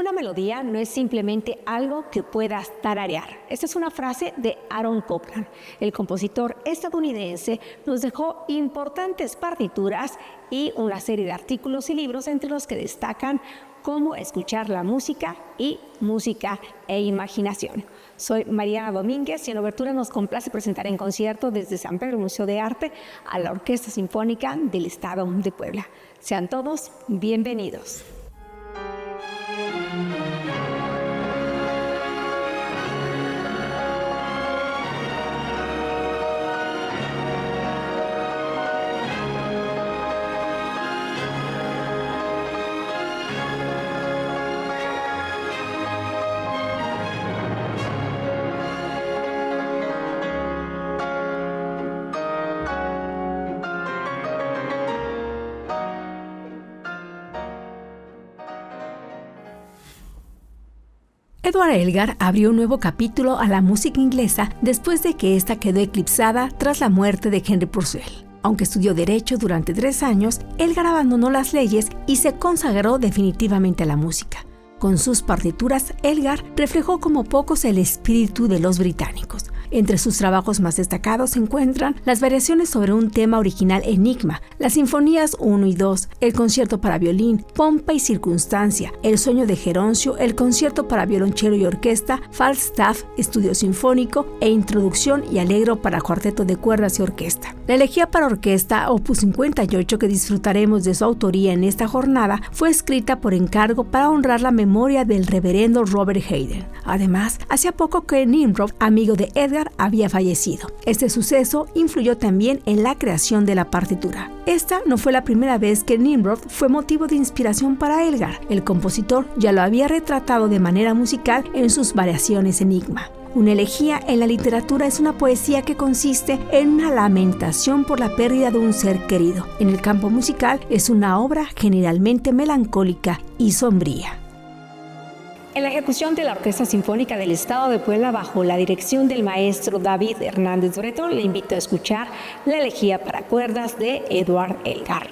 Una melodía no es simplemente algo que puedas tararear. Esta es una frase de Aaron Copland. El compositor estadounidense nos dejó importantes partituras y una serie de artículos y libros entre los que destacan cómo escuchar la música y música e imaginación. Soy Mariana Domínguez y en Obertura nos complace presentar en concierto desde San Pedro Museo de Arte a la Orquesta Sinfónica del Estado de Puebla. Sean todos bienvenidos. Edward Elgar abrió un nuevo capítulo a la música inglesa después de que ésta quedó eclipsada tras la muerte de Henry Purcell. Aunque estudió Derecho durante 3 años, Elgar abandonó las leyes y se consagró definitivamente a la música. Con sus partituras, Elgar reflejó como pocos el espíritu de los británicos. Entre sus trabajos más destacados se encuentran las variaciones sobre un tema original Enigma, las sinfonías 1 y 2, el concierto para violín, Pompa y circunstancia, el sueño de Geroncio, el concierto para violonchelo y orquesta, Falstaff, estudio sinfónico e introducción y Allegro para cuarteto de cuerdas y orquesta. La elegía para orquesta, opus 58, que disfrutaremos de su autoría en esta jornada, fue escrita por encargo para honrar la memoria del reverendo Robert Hayden. Además, hacía poco que Nimrod, amigo de Edgar, había fallecido. Este suceso influyó también en la creación de la partitura. Esta no fue la primera vez que Nimrod fue motivo de inspiración para Elgar. El compositor ya lo había retratado de manera musical en sus variaciones Enigma. Una elegía en la literatura es una poesía que consiste en una lamentación por la pérdida de un ser querido. En el campo musical es una obra generalmente melancólica y sombría. En la ejecución de la Orquesta Sinfónica del Estado de Puebla bajo la dirección del maestro David Hernández Bretón, le invito a escuchar la elegía para cuerdas de Edward Elgar.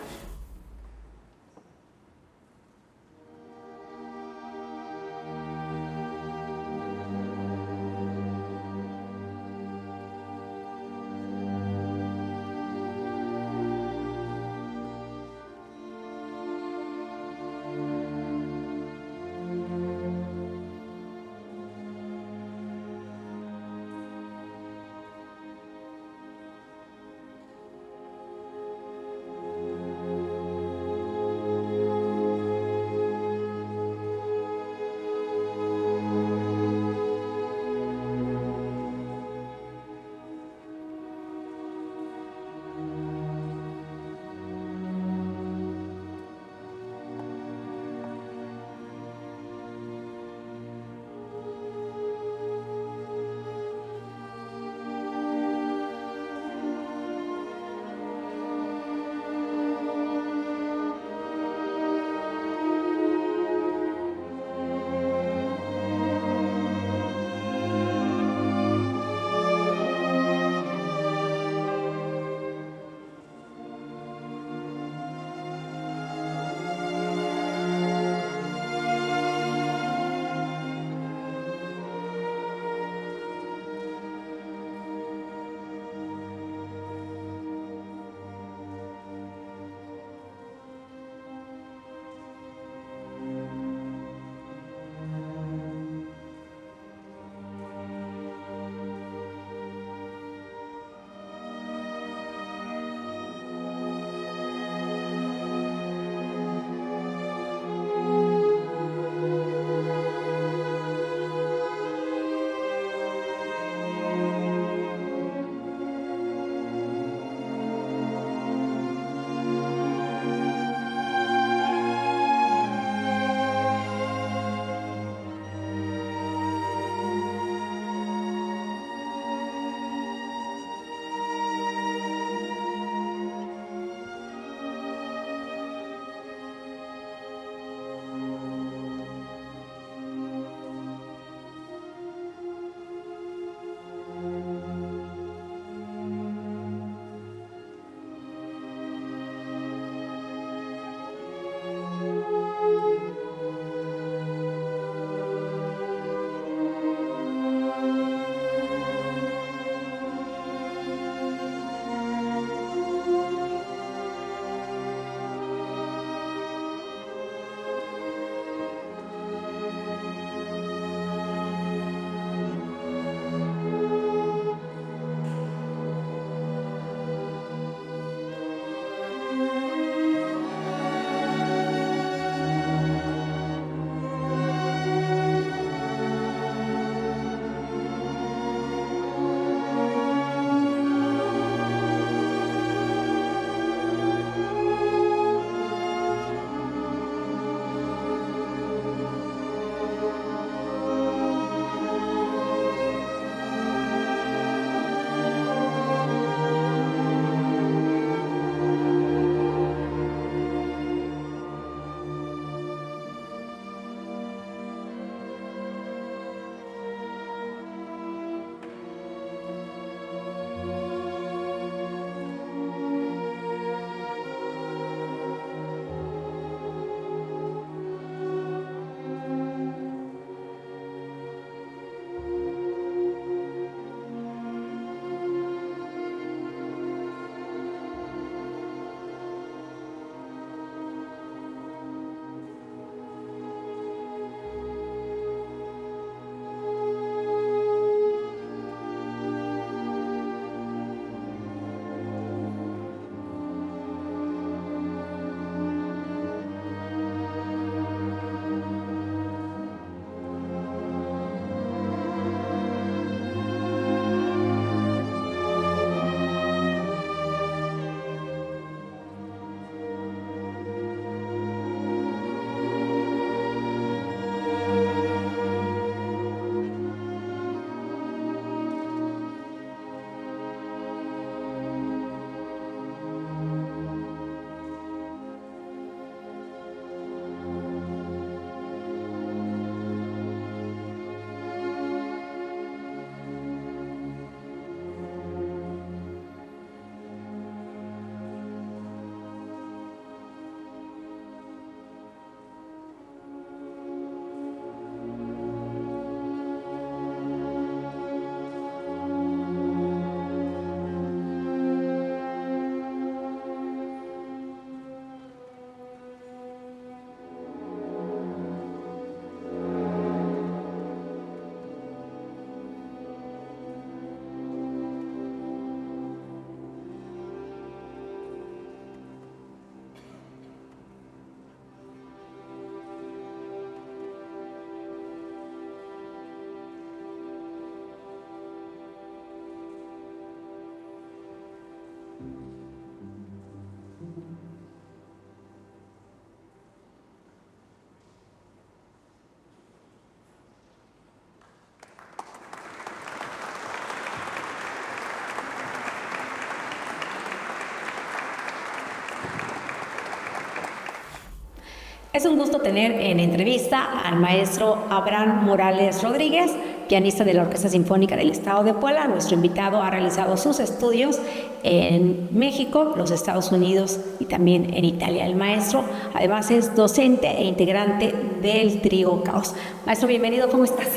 Es un gusto tener en entrevista al maestro Abraham Morales Rodríguez, pianista de la Orquesta Sinfónica del Estado de Puebla. Nuestro invitado ha realizado sus estudios en México, los Estados Unidos y también en Italia. El maestro además es docente e integrante del trío Caos. Maestro, bienvenido, ¿cómo estás?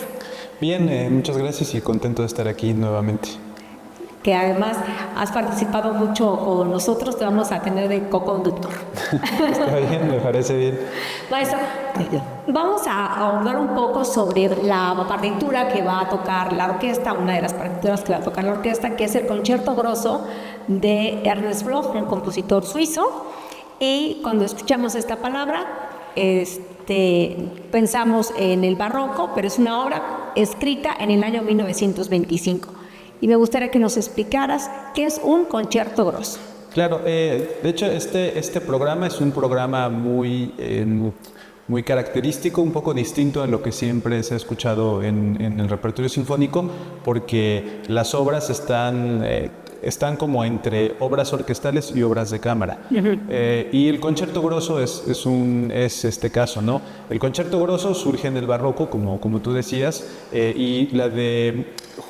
Bien, muchas gracias y contento de estar aquí nuevamente. Que además has participado mucho con nosotros, te vamos a tener de co-conductor. Está bien, me parece bien. Maestro, vamos a ahondar un poco sobre la partitura que va a tocar la orquesta, una de las partituras que va a tocar la orquesta, que es el Concierto Grosso de Ernst Bloch, un compositor suizo. Y cuando escuchamos esta palabra, pensamos en el barroco, pero es una obra escrita en el año 1925. Y me gustaría que nos explicaras qué es un concierto grosso. Claro, de hecho este programa es un programa muy característico, un poco distinto a lo que siempre se ha escuchado en el repertorio sinfónico, porque las obras están como entre obras orquestales y obras de cámara. Y el concierto grosso es este caso, ¿no? El concierto grosso surge en el barroco, como tú decías, y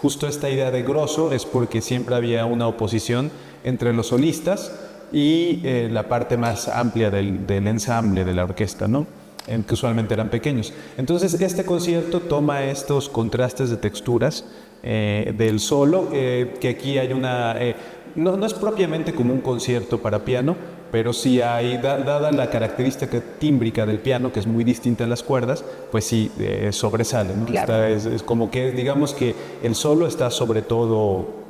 justo esta idea de grosso es porque siempre había una oposición entre los solistas y la parte más amplia del ensamble de la orquesta, ¿no? Que usualmente eran pequeños. Entonces este concierto toma estos contrastes de texturas del solo, que aquí hay no es propiamente como un concierto para piano, pero sí hay, dada la característica tímbrica del piano, que es muy distinta a las cuerdas, pues sí sobresale, ¿no? Claro. Es como que, digamos que el solo está sobre todo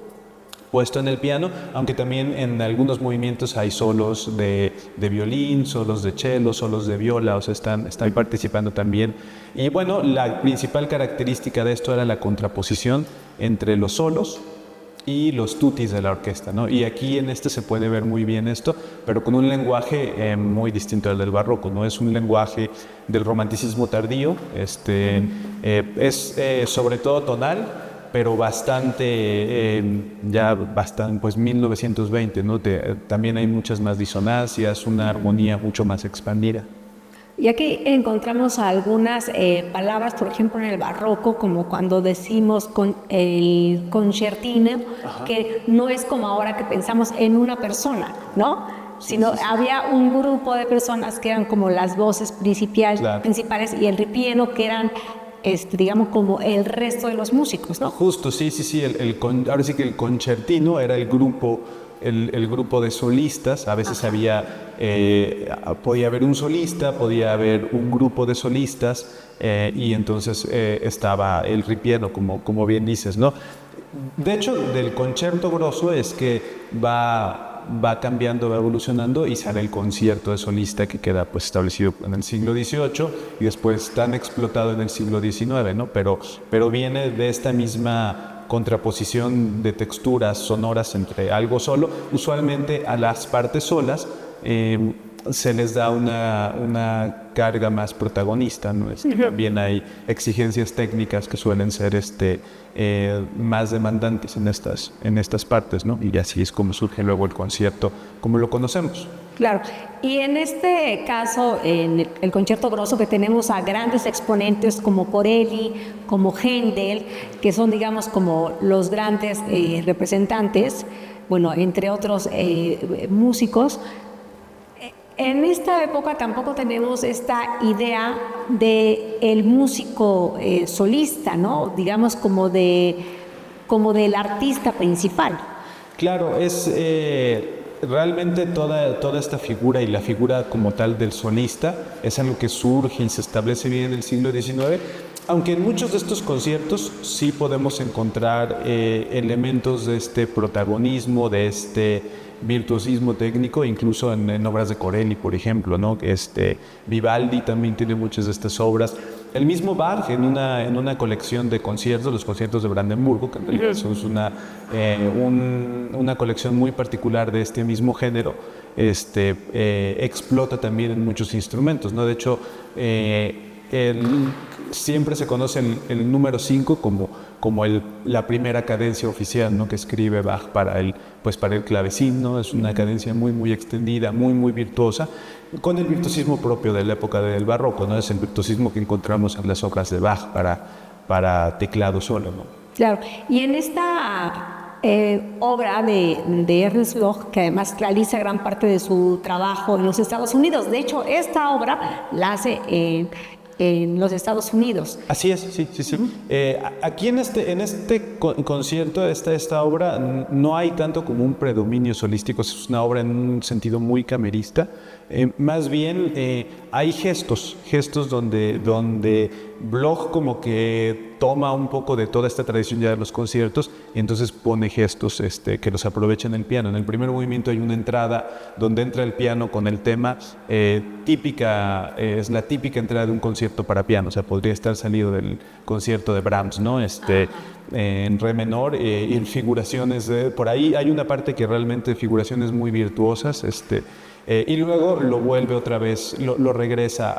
puesto en el piano, aunque también en algunos movimientos hay solos de violín, solos de cello, solos de viola, o sea, están participando también. Y bueno, la principal característica de esto era la contraposición entre los solos y los tutis de la orquesta, ¿no? Y aquí en se puede ver muy bien esto, pero con un lenguaje muy distinto al del barroco, ¿no? Es un lenguaje del romanticismo tardío, es sobre todo tonal, pero bastante, pues 1920, ¿no? También hay muchas más disonancias, una armonía mucho más expandida. Y aquí encontramos algunas palabras, por ejemplo, en el barroco, como cuando decimos el concertino, que no es como ahora que pensamos en una persona, ¿no? Sino había un grupo de personas que eran como las voces principales y el ripieno que eran digamos, como el resto de los músicos, ¿no? Justo, sí. Ahora sí que el concertino era el grupo de solistas. A veces podía haber un solista, podía haber un grupo de solistas, y entonces estaba el ripieno, como bien dices, ¿no? De hecho, del concierto grosso es que va cambiando, va evolucionando y sale el concierto de solista, que queda pues establecido en el siglo XVIII y después tan explotado en el siglo XIX, ¿no? Pero viene de esta misma contraposición de texturas sonoras entre algo solo. Usualmente a las partes solas se les da una carga más protagonista, ¿no? También hay exigencias técnicas que suelen ser más demandantes en estas partes, ¿no? Y así es como surge luego el concierto, como lo conocemos. Claro, y en este caso, en el concierto grosso, que tenemos a grandes exponentes como Corelli, como Händel, que son, digamos, como los grandes representantes, bueno, entre otros músicos. En esta época tampoco tenemos esta idea de el músico solista, ¿no? Digamos como del artista principal. Claro, es realmente toda esta figura y la figura como tal del solista es algo que surge y se establece bien en el siglo XIX, aunque en muchos de estos conciertos sí podemos encontrar elementos de este protagonismo, de este virtuosismo técnico, incluso en obras de Corelli, por ejemplo, ¿no? Vivaldi también tiene muchas de estas obras. El mismo Bach en una colección de conciertos, los conciertos de Brandenburgo, que en realidad son una colección muy particular de este mismo género, explota también en muchos instrumentos, ¿no? De hecho, siempre se conoce el número 5 como la primera cadencia oficial, ¿no? Que escribe Bach para el clavecín, ¿no? Es una cadencia muy, muy extendida, muy, muy virtuosa, con el virtuosismo propio de la época del barroco, ¿no? Es el virtuosismo que encontramos en las obras de Bach para teclado solo, ¿no? Claro, y en esta obra de Ernest Bloch, que además realiza gran parte de su trabajo en los Estados Unidos. De hecho, esta obra la hace en los Estados Unidos. Así es, sí. Aquí en este concierto, esta obra, no hay tanto como un predominio solístico, es una obra en un sentido muy camerista. Más bien hay gestos donde Bloch como que toma un poco de toda esta tradición ya de los conciertos y entonces pone gestos que los aprovecha en el piano. En el primer movimiento hay una entrada donde entra el piano con el tema típica, es la típica entrada de un concierto para piano, o sea, podría estar salido del concierto de Brahms, ¿no? En re menor y en figuraciones, por ahí hay una parte que realmente figuraciones muy virtuosas, y luego lo vuelve otra vez, lo regresa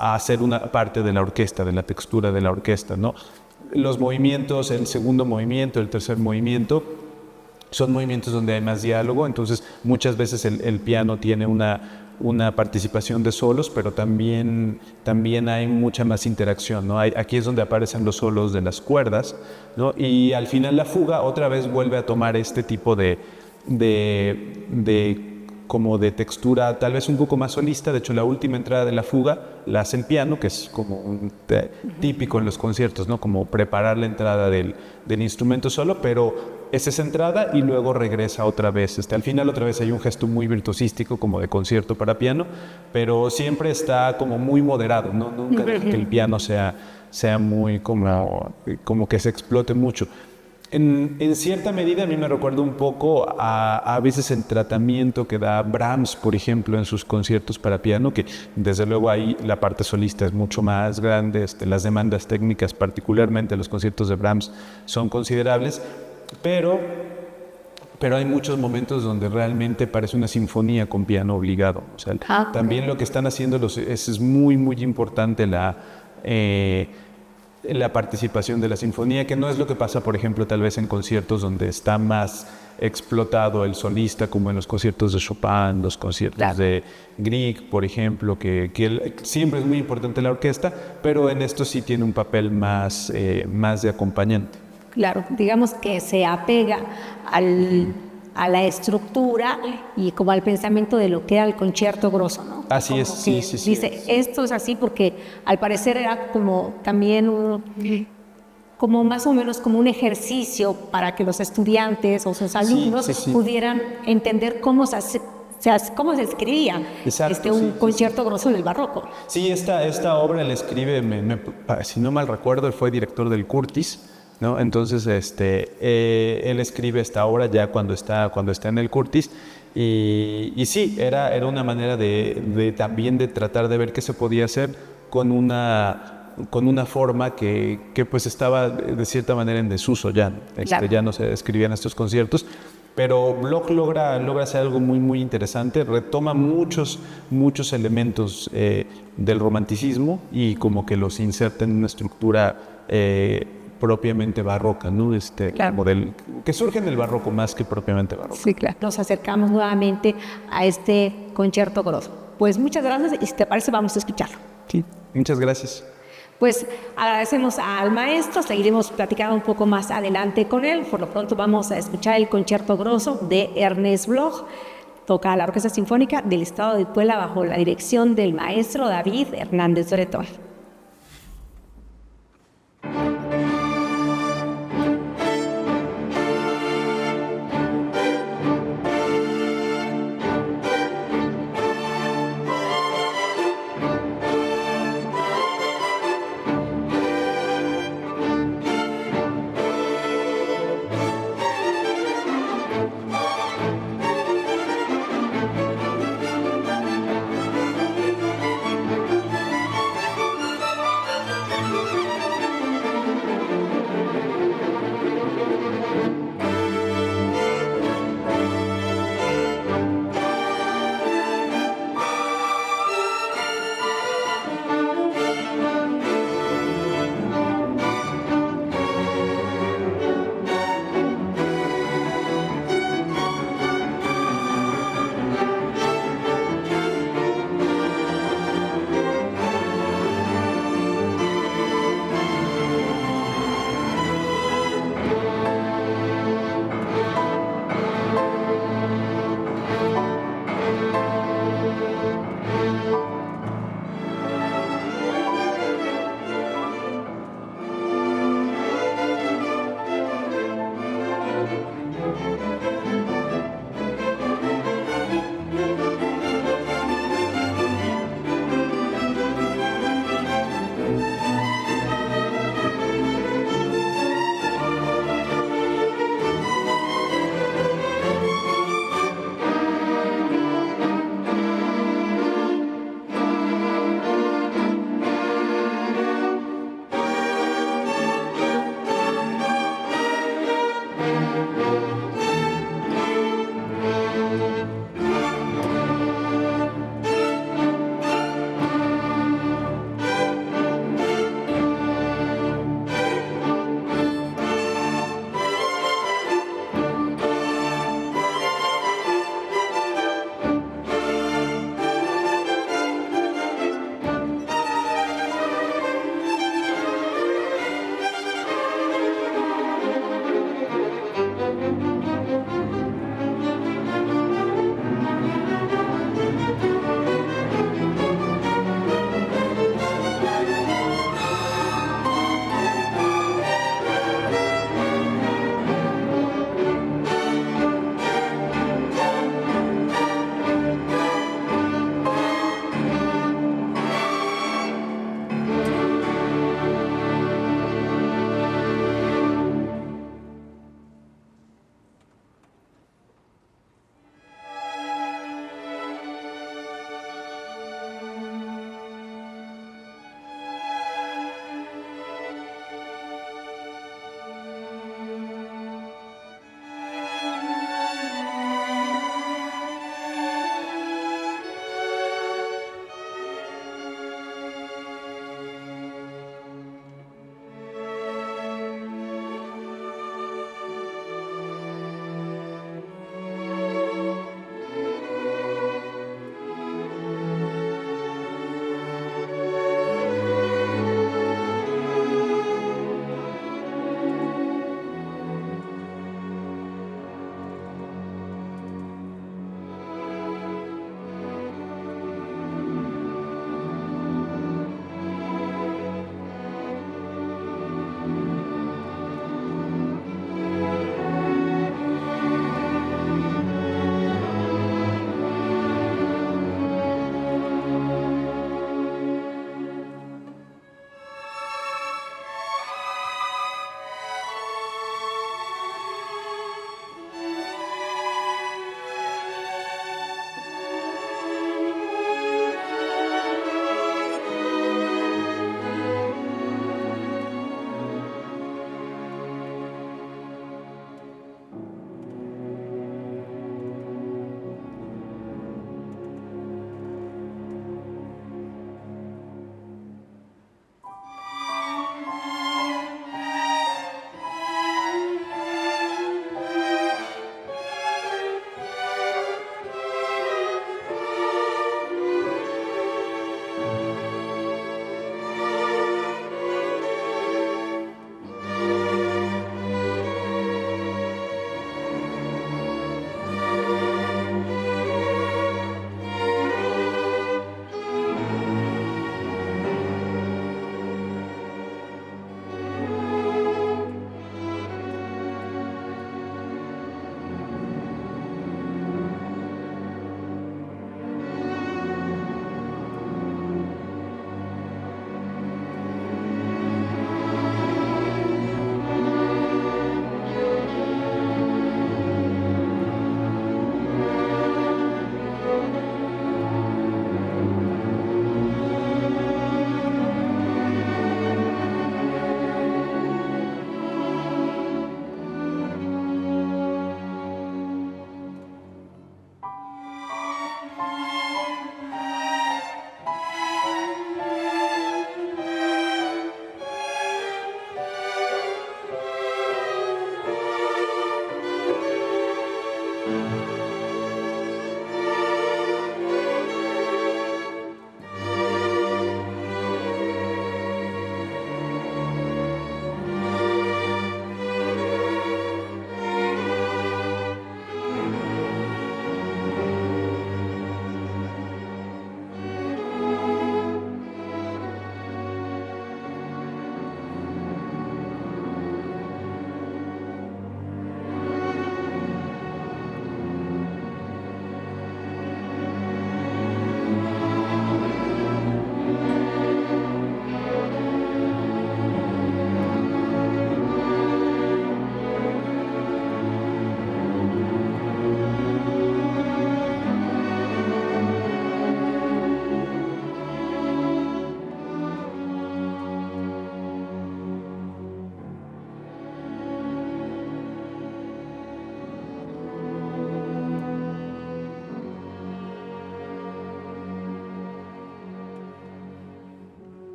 a hacer una parte de la orquesta, de la textura de la orquesta, ¿no? Los movimientos, el segundo movimiento, el tercer movimiento, son movimientos donde hay más diálogo, entonces muchas veces el piano tiene una participación de solos, pero también hay mucha más interacción, ¿no? Aquí es donde aparecen los solos de las cuerdas, ¿no? Y al final la fuga otra vez vuelve a tomar este tipo como de textura tal vez un poco más solista. De hecho, la última entrada de la fuga la hace el piano, que es como típico en los conciertos, ¿no? Como preparar la entrada del instrumento solo, pero es esa entrada y luego regresa otra vez. Al final otra vez hay un gesto muy virtuosístico como de concierto para piano, pero siempre está como muy moderado, ¿no? Nunca deja que el piano sea muy como que se explote mucho. En cierta medida a mí me recuerda un poco a veces el tratamiento que da Brahms, por ejemplo, en sus conciertos para piano, que desde luego ahí la parte solista es mucho más grande, las demandas técnicas, particularmente los conciertos de Brahms, son considerables, pero hay muchos momentos donde realmente parece una sinfonía con piano obligado. O sea, también lo que están haciendo es muy, muy importante la participación de la sinfonía, que no es lo que pasa, por ejemplo, tal vez en conciertos donde está más explotado el solista, como en los conciertos de Chopin, los conciertos de Grieg, por ejemplo, que siempre es muy importante la orquesta, pero en esto sí tiene un papel más de acompañante. Claro, digamos que se apega a la estructura y como al pensamiento de lo que era el concierto grosso, ¿no? Así como es, sí. Dice, esto es así porque al parecer era como también como más o menos como un ejercicio para que los estudiantes o sus alumnos pudieran entender cómo se escribía un concierto grosso en el barroco. Sí, esta obra la escribe, si no mal recuerdo, él fue director del Curtis, ¿no? Entonces él escribe esta obra ya cuando está en el Curtis y sí, era una manera también de tratar de ver qué se podía hacer con una forma que pues estaba de cierta manera en desuso ya, ya no se escribían estos conciertos. Pero Bloch logra hacer algo muy, muy interesante, retoma muchos elementos del romanticismo y como que los inserta en una estructura propiamente barroca, ¿no? Como que surge en el barroco más que propiamente barroco. Sí, claro. Nos acercamos nuevamente a este concierto grosso. Pues muchas gracias y si te parece vamos a escucharlo. Sí, muchas gracias. Pues agradecemos al maestro, seguiremos platicando un poco más adelante con él. Por lo pronto vamos a escuchar el concierto grosso de Ernest Bloch. Toca la Orquesta Sinfónica del Estado de Puebla bajo la dirección del maestro David Hernández Bretón.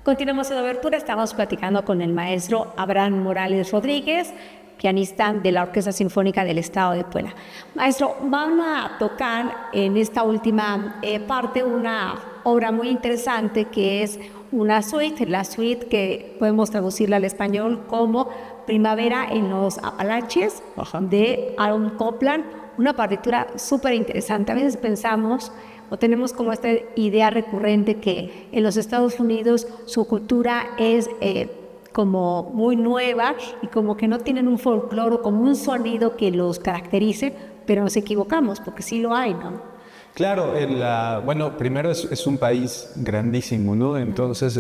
Continuamos en Obertura, estamos platicando con el maestro Abraham Morales Rodríguez, pianista de la Orquesta Sinfónica del Estado de Puebla. Maestro, van a tocar en esta última parte una obra muy interesante que es una suite, la suite que podemos traducirla al español como Primavera en los Apalaches, de Aaron Copland, una partitura súper interesante. A veces pensamos o tenemos como esta idea recurrente que en los Estados Unidos su cultura es como muy nueva y como que no tienen un folclore, como un sonido que los caracterice, pero nos equivocamos porque sí lo hay, ¿no? Claro, bueno, primero es un país grandísimo, ¿no? Entonces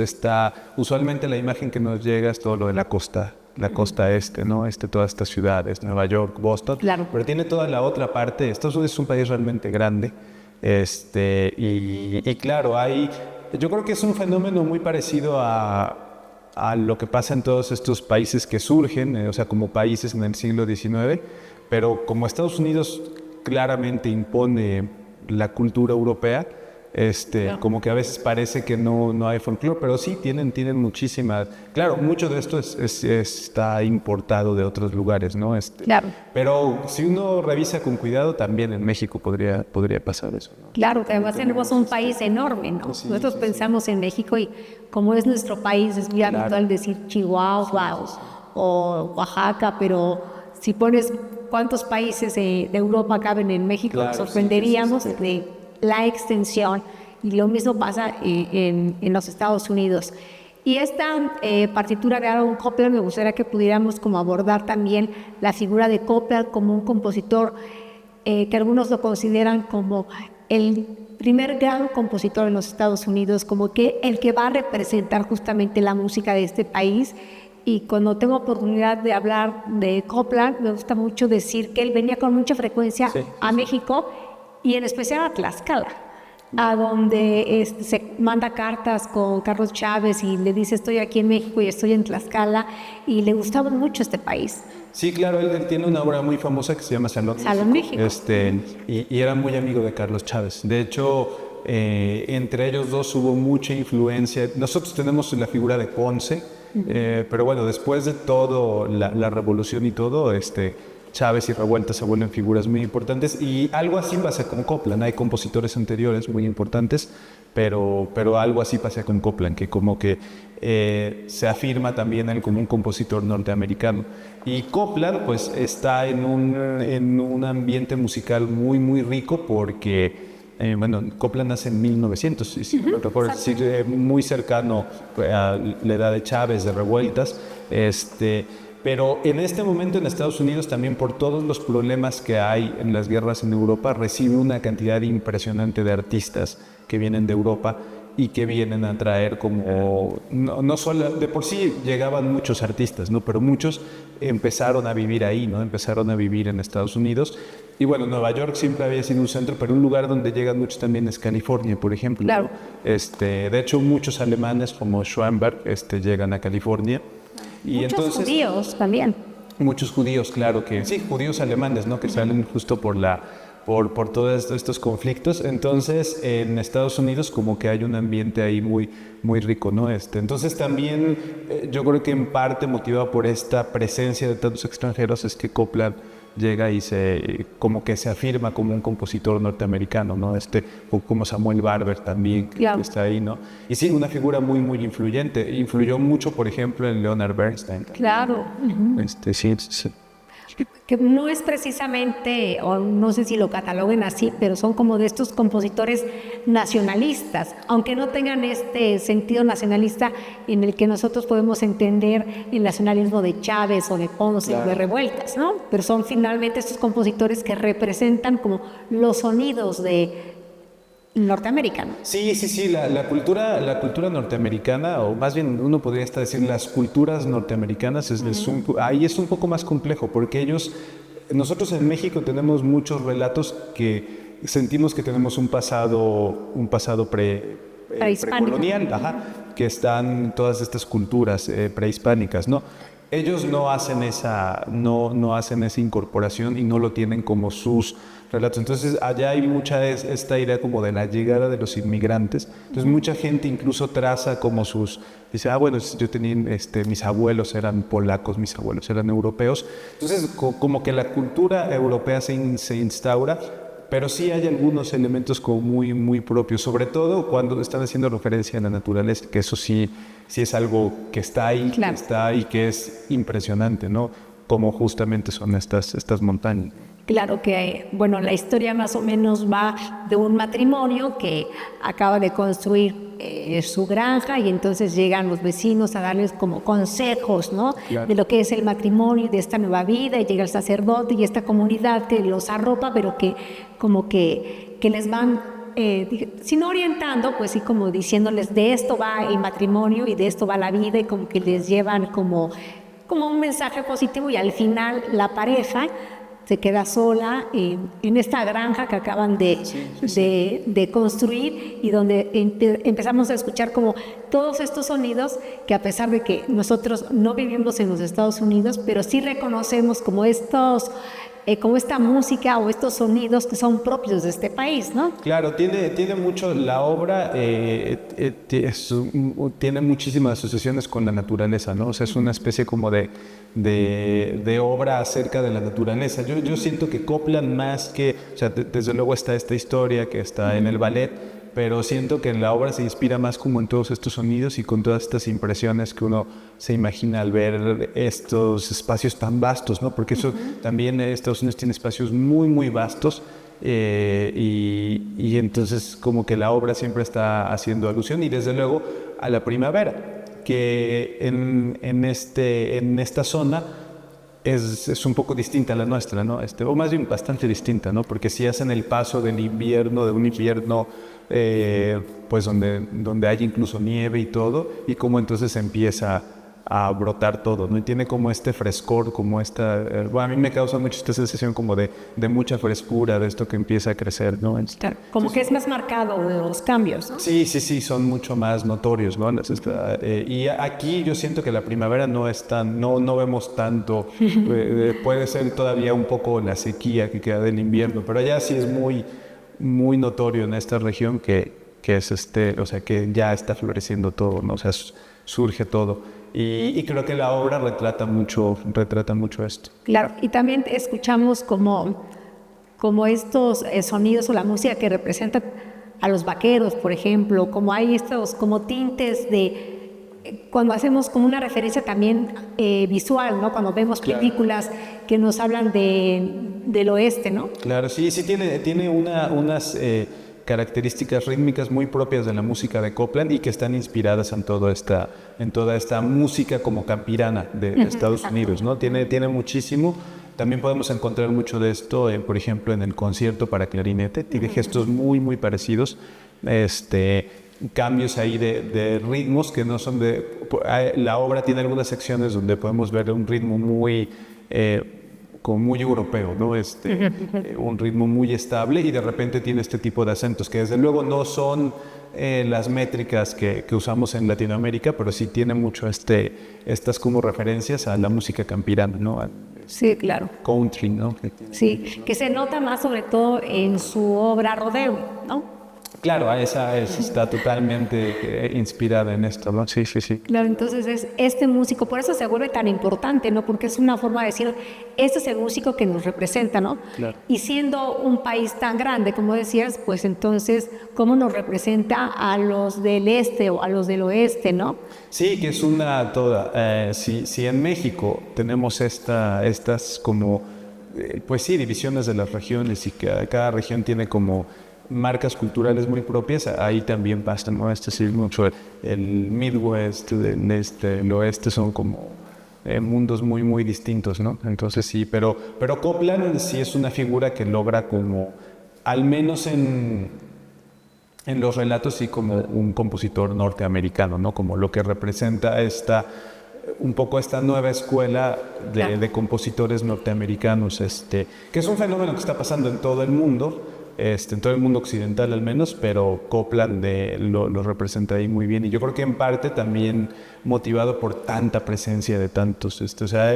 usualmente la imagen que nos llega es todo lo de la costa este, ¿no? Todas estas ciudades, Nueva York, Boston. Claro. Pero tiene toda la otra parte. Estados Unidos es un país realmente grande. Y claro, yo creo que es un fenómeno muy parecido a lo que pasa en todos estos países que surgen, o sea, como países en el siglo XIX, pero como Estados Unidos claramente impone la cultura europea, como que a veces parece que no hay folclore, pero sí tienen muchísimas. Claro, mucho de esto está importado de otros lugares, ¿no? Claro. Pero si uno revisa con cuidado, también en México podría pasar eso, ¿no? Claro, además tenemos un país enorme, ¿no? Sí, Nosotros pensamos en México y como es nuestro país, es muy habitual decir Chihuahua o Oaxaca, pero si pones cuántos países de Europa caben en México, nos sorprenderíamos de la extensión, y lo mismo pasa en los Estados Unidos. Y esta partitura de Aaron Copland, me gustaría que pudiéramos como abordar también la figura de Copland como un compositor que algunos lo consideran como el primer gran compositor en los Estados Unidos, como que el que va a representar justamente la música de este país. Y cuando tengo oportunidad de hablar de Copland, me gusta mucho decir que él venía con mucha frecuencia a México, y en especial a Tlaxcala, a donde se manda cartas con Carlos Chávez y le dice: estoy aquí en México y estoy en Tlaxcala, y le gustaba mucho este país. Sí, claro, él tiene una obra muy famosa que se llama Salón México. Y era muy amigo de Carlos Chávez. De hecho, entre ellos dos hubo mucha influencia. Nosotros tenemos la figura de Ponce, pero bueno, después de todo, la revolución y todo, Chávez y Revuelta se vuelven figuras muy importantes, y algo así pasa con Copland. Hay compositores anteriores muy importantes, pero algo así pasa con Copland, que como que se afirma también él como un compositor norteamericano. Y Copland pues está en un ambiente musical muy muy rico porque bueno, Copland nace en 1900, si no recuerdo, muy cercano a la edad de Chávez, de Revueltas, pero en este momento en Estados Unidos, también por todos los problemas que hay en las guerras en Europa, recibe una cantidad impresionante de artistas que vienen de Europa y que vienen a traer como, no solo, de por sí llegaban muchos artistas, ¿no? Pero muchos empezaron a vivir ahí, ¿no? Empezaron a vivir en Estados Unidos. Y bueno, Nueva York siempre había sido un centro, pero un lugar donde llegan muchos también es California, por ejemplo. Claro. De hecho, muchos alemanes como Schoenberg llegan a California. Y muchos entonces, judíos también. Muchos judíos, claro que sí, judíos alemanes, ¿no? Que salen justo por todos estos conflictos. Entonces, en Estados Unidos como que hay un ambiente ahí muy, muy rico, ¿no? Entonces también yo creo que en parte motivado por esta presencia de tantos extranjeros es que Copland llega y como que se afirma como un compositor norteamericano, ¿no? Como Samuel Barber también, que está ahí, ¿no? Y sí, una figura muy, muy influyente. Influyó mucho, por ejemplo, en Leonard Bernstein. Claro. Sí. Que no es precisamente, o no sé si lo cataloguen así, pero son como de estos compositores nacionalistas, aunque no tengan este sentido nacionalista en el que nosotros podemos entender el nacionalismo de Chávez o de Ponce o de Revueltas, ¿no? Pero son finalmente estos compositores que representan como los sonidos de norteamericano. Sí, la cultura norteamericana, o más bien uno podría hasta decir las culturas norteamericanas, ahí es un poco más complejo, porque nosotros en México tenemos muchos relatos que sentimos que tenemos un pasado precolonial, que están todas estas culturas prehispánicas, ¿no? Ellos no hacen esa incorporación y no lo tienen como sus relatos. Entonces allá hay mucha esta idea como de la llegada de los inmigrantes. Entonces mucha gente incluso traza como dice, bueno, yo tenía, mis abuelos eran polacos, mis abuelos eran europeos. Entonces como que la cultura europea se instaura, pero sí hay algunos elementos como muy, muy propios, sobre todo cuando están haciendo referencia a la naturaleza, que eso sí es algo que está ahí, claro, que está ahí, que es impresionante, ¿no? Como justamente son estas montañas. Claro que, bueno, la historia más o menos va de un matrimonio que acaba de construir su granja y entonces llegan los vecinos a darles como consejos, ¿no? Claro. De lo que es el matrimonio y de esta nueva vida, y llega el sacerdote y esta comunidad que los arropa, pero que como que les van, si no orientando, pues sí como diciéndoles de esto va el matrimonio y de esto va la vida, y como que les llevan como un mensaje positivo, y al final la pareja se queda sola en esta granja que acaban de construir, y donde empezamos a escuchar como todos estos sonidos que, a pesar de que nosotros no vivimos en los Estados Unidos, pero sí reconocemos como como esta música o estos sonidos que son propios de este país, ¿no? Claro, tiene mucho, la obra tiene muchísimas asociaciones con la naturaleza, ¿no? O sea, es una especie como de obra acerca de la naturaleza. Yo siento que Copland más que, o sea, desde luego está esta historia que está en el ballet, pero siento que en la obra se inspira más como en todos estos sonidos y con todas estas impresiones que uno se imagina al ver estos espacios tan vastos, ¿no? Porque eso también, Estados Unidos tiene espacios muy, muy vastos, y entonces como que la obra siempre está haciendo alusión, y desde luego a la primavera, que en esta zona es un poco distinta a la nuestra, ¿no? O más bien bastante distinta, ¿no? Porque si hacen el paso del invierno, de un invierno pues donde hay incluso nieve y todo, y como entonces empieza a brotar todo, ¿no? Y tiene como este frescor, como bueno, a mí me causa mucho esta sensación como de mucha frescura, de esto que empieza a crecer, ¿no? Claro, como que es más marcado los cambios, ¿no? Sí, son mucho más notorios, ¿no? Y aquí yo siento que la primavera no vemos tanto, puede ser todavía un poco la sequía que queda del invierno, pero allá sí es muy, muy notorio en esta región que es o sea, que ya está floreciendo todo, ¿no? O sea, surge todo. Y creo que la obra retrata mucho esto. Claro, y también escuchamos como estos sonidos o la música que representan a los vaqueros, por ejemplo, como hay estos como tintes de cuando hacemos como una referencia también visual, ¿no? Cuando vemos películas que nos hablan del oeste, ¿no? Claro, sí, tiene unas características rítmicas muy propias de la música de Copland y que están inspiradas en toda esta música como campirana de Estados Unidos, ¿no? Tiene muchísimo. También podemos encontrar mucho de esto, por ejemplo, en el concierto para clarinete. Tiene gestos muy, muy parecidos. Cambios ahí de ritmos que no son la obra tiene algunas secciones donde podemos ver un ritmo muy como muy europeo, ¿no? Un ritmo muy estable, y de repente tiene este tipo de acentos que desde luego no son las métricas que usamos en Latinoamérica, pero sí tiene mucho estas como referencias a la música campirana, ¿no? Sí, claro. Country, ¿no? Sí, que se nota más sobre todo en su obra Rodeo, ¿no? Claro, esa está totalmente inspirada en esto, ¿no? Sí. Claro, entonces es este músico, por eso se vuelve tan importante, ¿no? Porque es una forma de decir, este es el músico que nos representa, ¿no? Claro. Y siendo un país tan grande, como decías, pues entonces, ¿cómo nos representa a los del este o a los del oeste, no? Sí, que es una toda. Si en México tenemos estas como, pues sí, divisiones de las regiones, y que cada región tiene como marcas culturales muy propias, ahí también pasa, ¿no? Mucho el Midwest, el oeste son como mundos muy, muy distintos, ¿no? Entonces sí, pero Copland sí es una figura que logra como, al menos en los relatos, sí, como un compositor norteamericano, ¿no? Como lo que representa un poco esta nueva escuela de compositores norteamericanos, que es un fenómeno que está pasando en todo el mundo, en todo el mundo occidental al menos, pero Copland lo representa ahí muy bien, y yo creo que en parte también motivado por tanta presencia de tantos, o sea,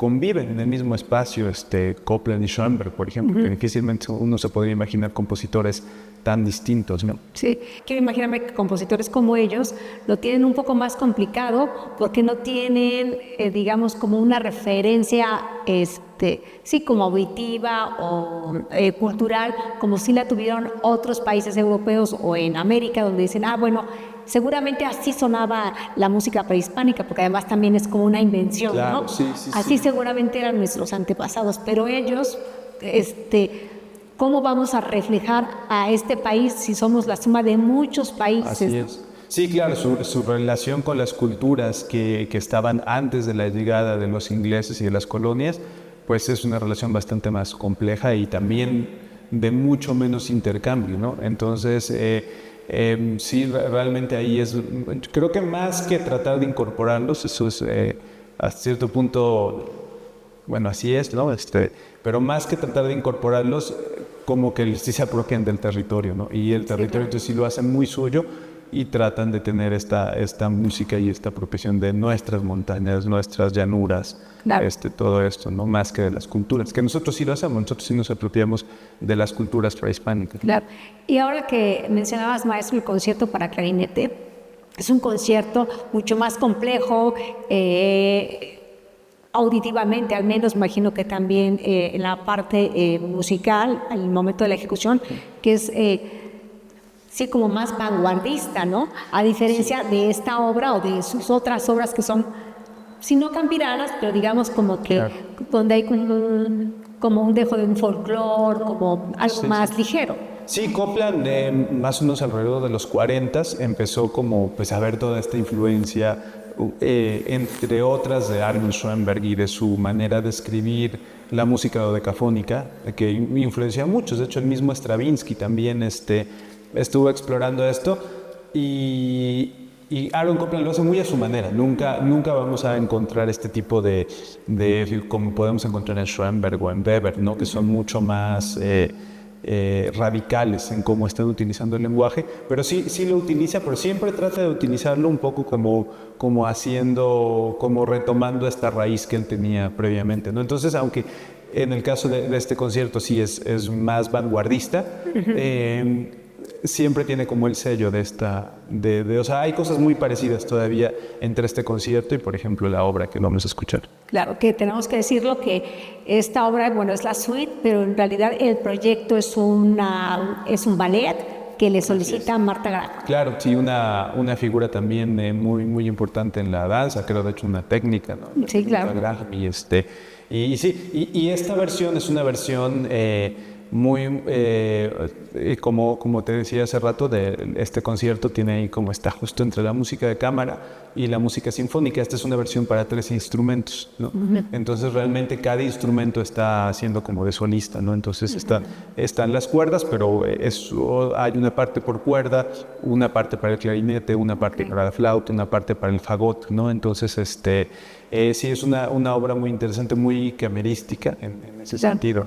conviven en el mismo espacio, Copland y Schoenberg, por ejemplo, que difícilmente uno se podría imaginar compositores tan distintos, ¿no? Sí, quiero imaginarme que compositores como ellos lo tienen un poco más complicado porque no tienen, digamos, como una referencia, sí, como auditiva o cultural, como si la tuvieron otros países europeos o en América, donde dicen, bueno, seguramente así sonaba la música prehispánica, porque además también es como una invención, claro, ¿no? Sí, así seguramente eran nuestros antepasados, pero ellos, ¿cómo vamos a reflejar a este país si somos la suma de muchos países? Así es. Sí, claro, su relación con las culturas que estaban antes de la llegada de los ingleses y de las colonias, pues es una relación bastante más compleja y también de mucho menos intercambio, ¿no? Entonces, sí, realmente ahí es, creo que más que tratar de incorporarlos, eso es a cierto punto, bueno, así es, ¿no? Pero más que tratar de incorporarlos, como que sí se apropian del territorio, ¿no? Y el territorio entonces sí lo hacen muy suyo y tratan de tener esta música y esta apropiación de nuestras montañas, nuestras llanuras, claro. Todo esto, ¿no? Más que de las culturas, que nosotros sí lo hacemos, nosotros sí nos apropiamos de las culturas prehispánicas. Claro. Y ahora que mencionabas, maestro, el concierto para clarinete, es un concierto mucho más complejo, auditivamente, al menos imagino que también en la parte musical, al momento de la ejecución, que es sí como más vanguardista, ¿no? A diferencia de esta obra o de sus otras obras que son, si no campiranas, pero digamos como que donde hay como un dejo de un folclore, como algo más ligero. Sí, Copland, más o menos alrededor de los 40 empezó como pues a ver toda esta influencia, entre otras de Arnold Schoenberg y de su manera de escribir la música dodecafónica, que influencia a muchos. De hecho, el mismo Stravinsky también estuvo explorando esto y Aaron Copland lo hace muy a su manera. Nunca vamos a encontrar este tipo de como podemos encontrar en Schoenberg o en Weber, ¿no? Que son mucho más radicales en cómo están utilizando el lenguaje, pero sí lo utiliza, pero siempre trata de utilizarlo un poco como haciendo, como retomando esta raíz que él tenía previamente, ¿no? Entonces, aunque en el caso de este concierto sí es más vanguardista, siempre tiene como el sello de o sea, hay cosas muy parecidas todavía entre este concierto y, por ejemplo, la obra que vamos a escuchar. Claro, que tenemos que decirlo que esta obra, bueno, es la suite, pero en realidad el proyecto es un ballet que le solicita Martha Graham. Claro, sí, una figura también muy, muy importante en la danza, creo de hecho una técnica, ¿no? Sí, claro. Martha Graham y esta versión es una versión muy, como te decía hace rato, este concierto tiene ahí como está justo entre la música de cámara y la música sinfónica. Esta es una versión para 3 instrumentos, ¿no? Entonces realmente cada instrumento está haciendo como de solista, ¿no? Entonces están las cuerdas, pero hay una parte por cuerda, una parte para el clarinete, una parte para la flauta, una parte para el fagot, ¿no? Entonces sí es una obra muy interesante, muy camerística en ese sentido.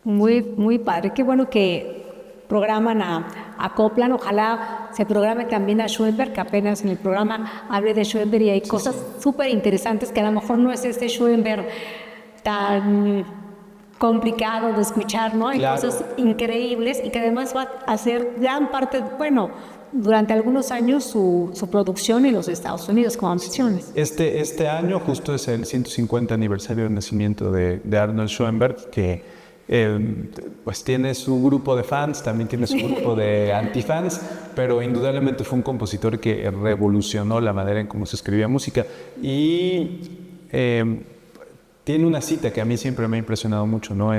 Muy, muy padre. Qué bueno que programan a Copland. Ojalá se programe también a Schoenberg, que apenas en el programa hable de Schoenberg y hay cosas súper interesantes que a lo mejor no es este Schoenberg tan complicado de escuchar, ¿no? Hay cosas increíbles y que además va a ser gran parte, bueno, durante algunos años su producción en los Estados Unidos, como mencionas. Este año justo es el 150 aniversario del nacimiento de Arnold Schoenberg, que pues tiene su grupo de fans, también tiene su grupo de antifans, pero indudablemente fue un compositor que revolucionó la manera en cómo se escribía música. Y tiene una cita que a mí siempre me ha impresionado mucho, ¿no?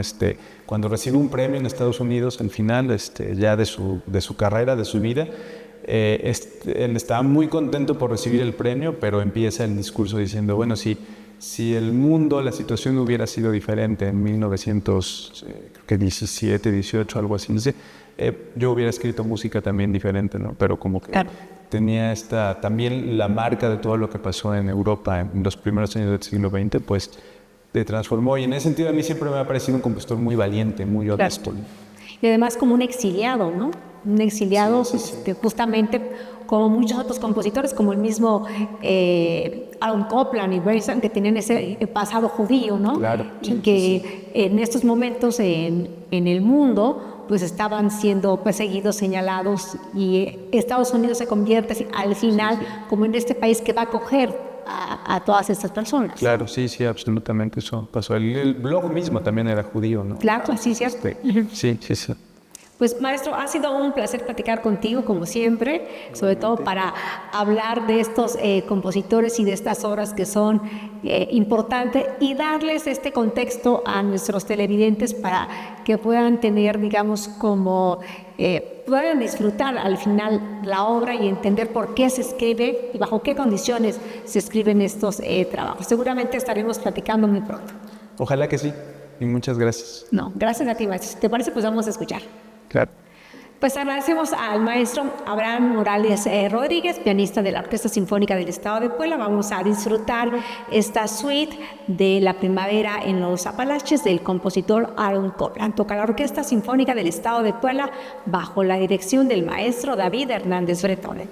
Cuando recibe un premio en Estados Unidos, al final ya de su carrera, de su vida, él estaba muy contento por recibir el premio, pero empieza el discurso diciendo, bueno, si el mundo, la situación hubiera sido diferente en 1917, 18, algo así, no sé, yo hubiera escrito música también diferente, ¿no? Pero como que tenía también la marca de todo lo que pasó en Europa en los primeros años del siglo XX, pues te transformó. Y en ese sentido a mí siempre me ha parecido un compositor muy valiente, muy honesto. Y además como un exiliado, ¿no? un exiliado, Sí, sí, sí. justamente como muchos otros compositores, como el mismo Aaron Copland y Bergson, que tenían ese pasado judío, ¿no? Claro, Y sí, que en estos momentos en el mundo pues estaban siendo perseguidos, señalados, y Estados Unidos se convierte al final como en este país que va a acoger a todas estas personas. Claro, sí, sí, absolutamente eso pasó. El blog mismo también era judío, ¿no? Claro, sí, cierto. Sí, sí, sí. Pues maestro, ha sido un placer platicar contigo como siempre, sobre todo para hablar de estos compositores y de estas obras que son importantes y darles este contexto a nuestros televidentes para que puedan tener, digamos, como puedan disfrutar al final la obra y entender por qué se escribe y bajo qué condiciones se escriben estos trabajos. Seguramente estaremos platicando muy pronto. Ojalá que sí. Y muchas gracias. No, gracias a ti, maestro. Si te parece, pues vamos a escuchar. Claro. Pues agradecemos al maestro Abraham Morales Rodríguez, pianista de la Orquesta Sinfónica del Estado de Puebla. Vamos a disfrutar esta suite de la primavera en los Apalaches del compositor Aaron Copland. Toca la Orquesta Sinfónica del Estado de Puebla bajo la dirección del maestro David Hernández Bretone.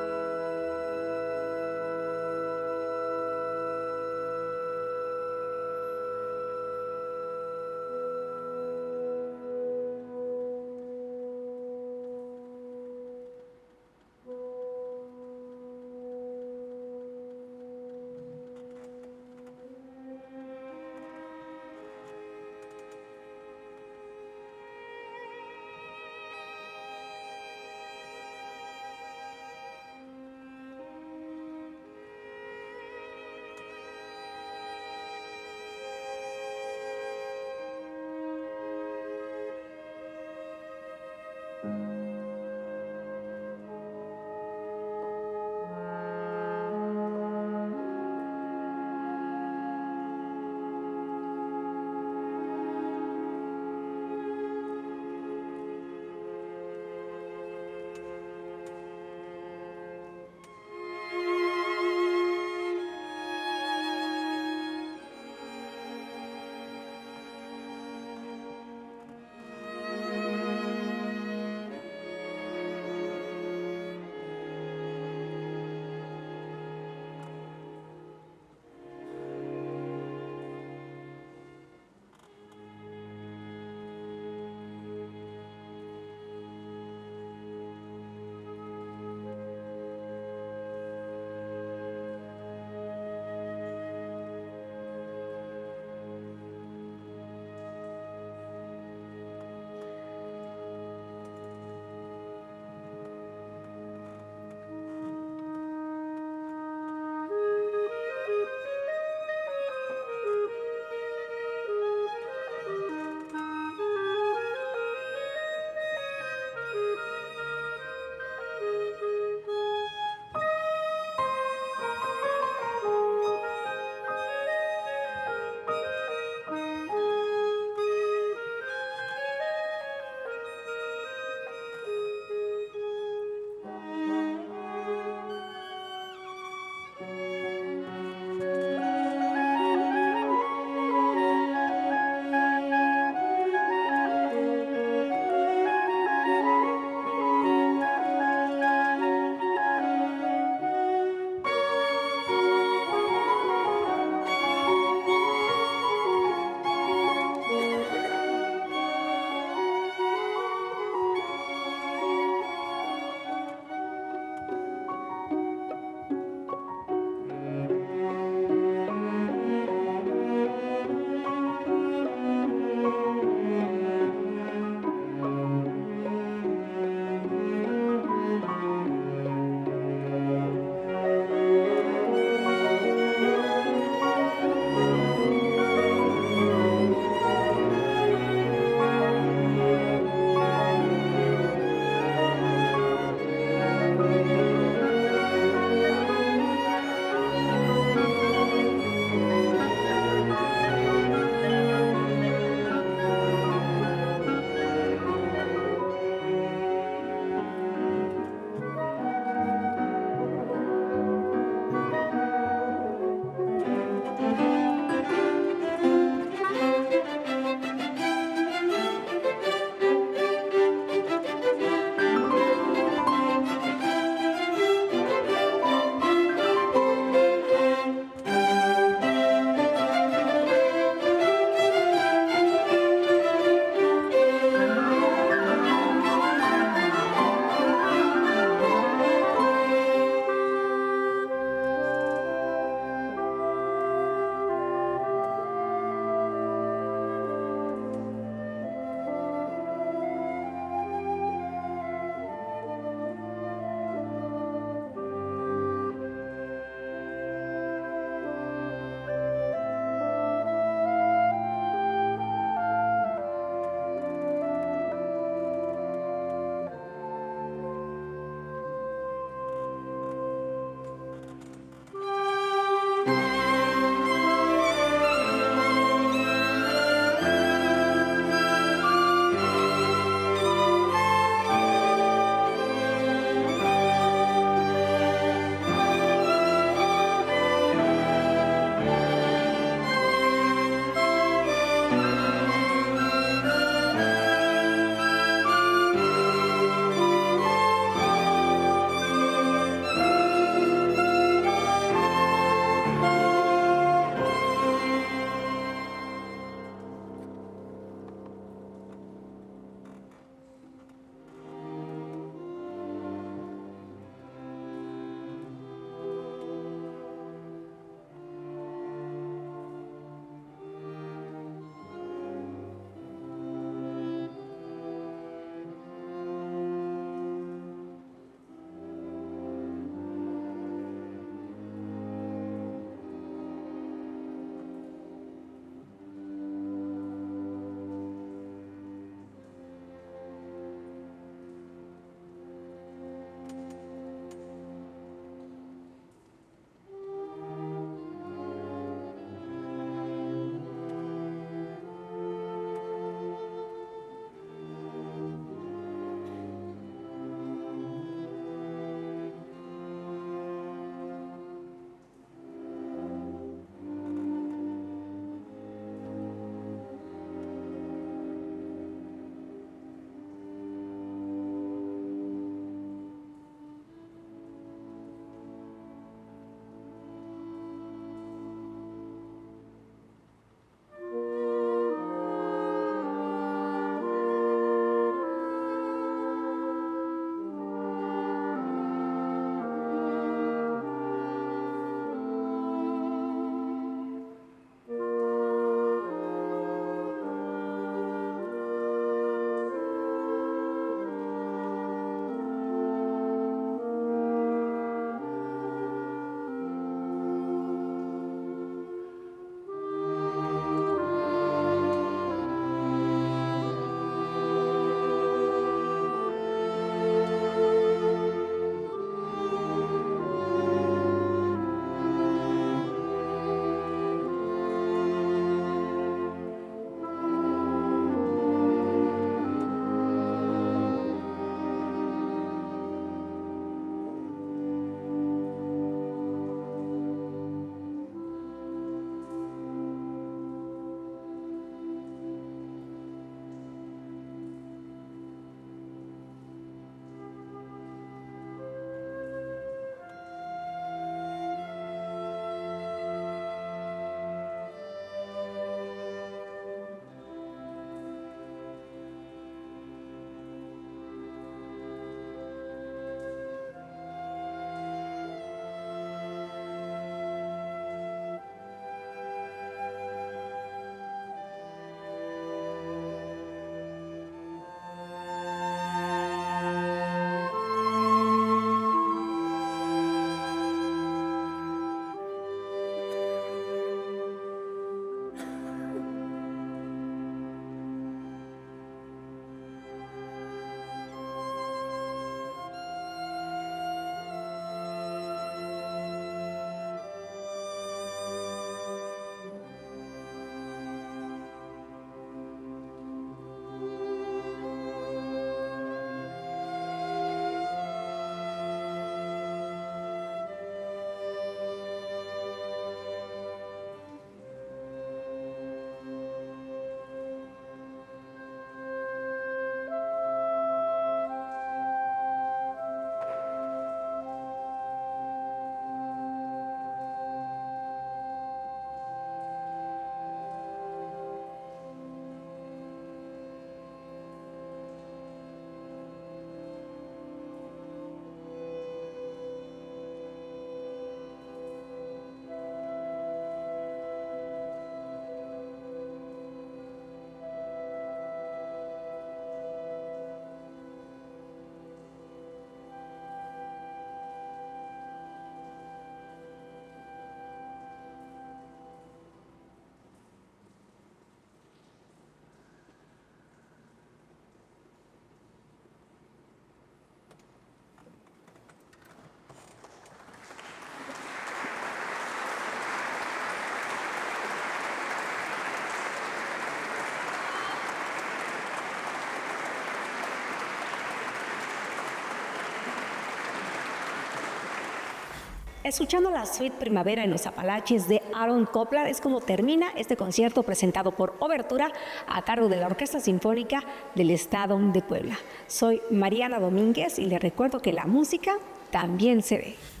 Escuchando la suite Primavera en los Apalaches de Aaron Copland es como termina este concierto presentado por Obertura a cargo de la Orquesta Sinfónica del Estado de Puebla. Soy Mariana Domínguez y les recuerdo que la música también se ve.